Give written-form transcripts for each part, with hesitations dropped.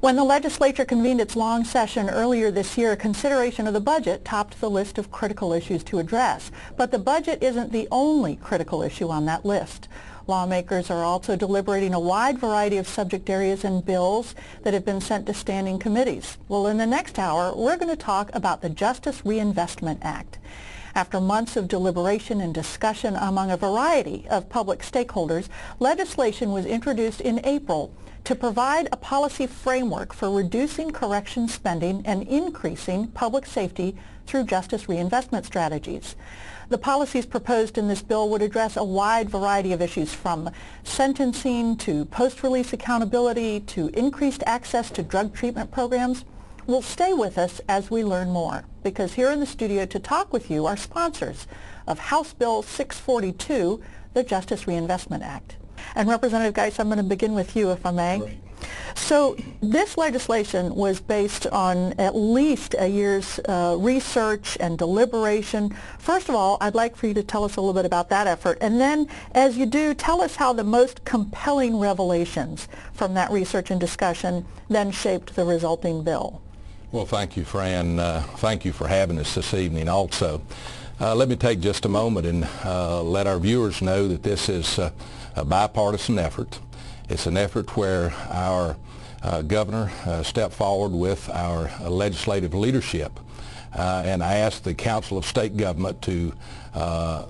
When the legislature convened its long session earlier this year, consideration of the budget topped the list of critical issues to address. But the budget isn't the only critical issue on that list. Lawmakers are also deliberating a wide variety of subject areas and bills that have been sent to standing committees. Well, in the next hour, we're going to talk about the Justice Reinvestment Act. After months of deliberation and discussion among a variety of public stakeholders, legislation was introduced in April to provide a policy framework for reducing correction spending and increasing public safety through justice reinvestment strategies. The policies proposed in this bill would address a wide variety of issues, from sentencing to post-release accountability to increased access to drug treatment programs. Well, stay with us as we learn more, because here in the studio to talk with you are sponsors of House Bill 642, the Justice Reinvestment Act. And Representative Guice, I'm going to begin with you, if I may. Right. So this legislation was based on at least a year's research and deliberation. First of all, I'd like for you to tell us a little bit about that effort. And then, as you do, tell us how the most compelling revelations from that research and discussion then shaped the resulting bill. Well, thank you, Fran. Thank you for having us this evening also. Let me take just a moment and let our viewers know that this is a bipartisan effort. It's an effort where our governor stepped forward with our legislative leadership and asked the Council of State Government to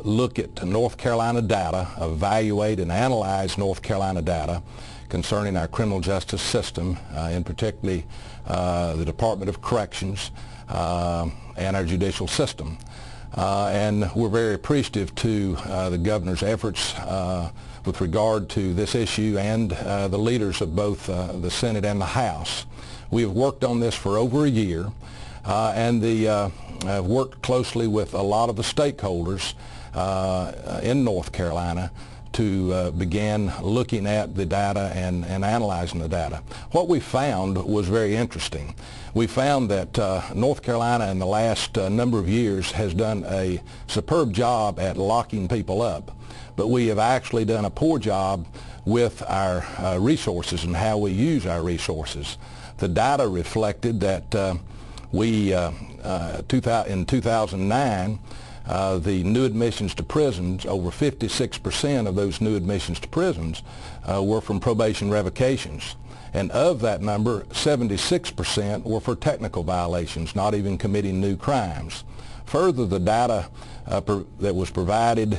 look at North Carolina data, evaluate and analyze North Carolina data concerning our criminal justice system, and particularly the Department of Corrections and our judicial system. And we're very appreciative to the governor's efforts with regard to this issue and the leaders of both the Senate and the House. We have worked on this for over a year and have worked closely with a lot of the stakeholders in North Carolina to begin looking at the data and analyzing the data. What we found was very interesting. We found that North Carolina in the last number of years has done a superb job at locking people up, but we have actually done a poor job with our resources and how we use our resources. The data reflected that in 2009, the new admissions to prisons, over 56% of those new admissions to prisons were from probation revocations. And of that number, 76% were for technical violations, not even committing new crimes. Further, the data that was provided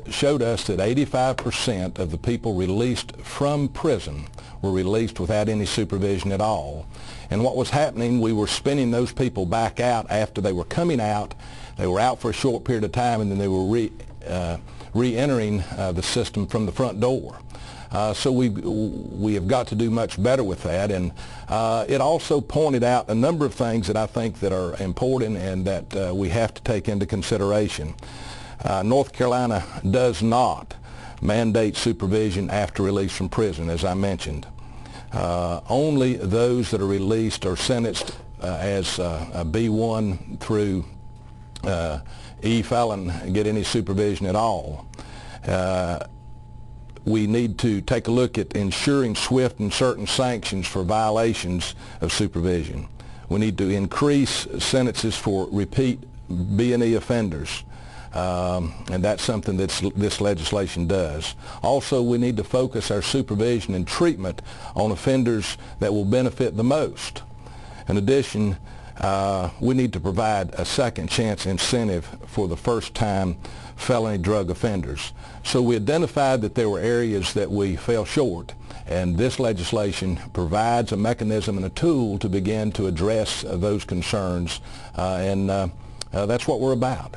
showed us that 85% of the people released from prison were released without any supervision at all. And what was happening, we were spinning those people back out after they were coming out. They were out for a short period of time, and then they were re-entering the system from the front door. So we have got to do much better with that, and it also pointed out a number of things that I think that are important and that we have to take into consideration. North Carolina does not mandate supervision after release from prison, as I mentioned. Only those that are released or sentenced as a B1 through E felon get any supervision at all. We need to take a look at ensuring swift and certain sanctions for violations of supervision. We need to increase sentences for repeat B&E offenders, and that's something that this legislation does. Also, we need to focus our supervision and treatment on offenders that will benefit the most. In addition, we need to provide a second chance incentive for the first-time felony drug offenders. So we identified that there were areas that we fell short, and this legislation provides a mechanism and a tool to begin to address those concerns, and that's what we're about.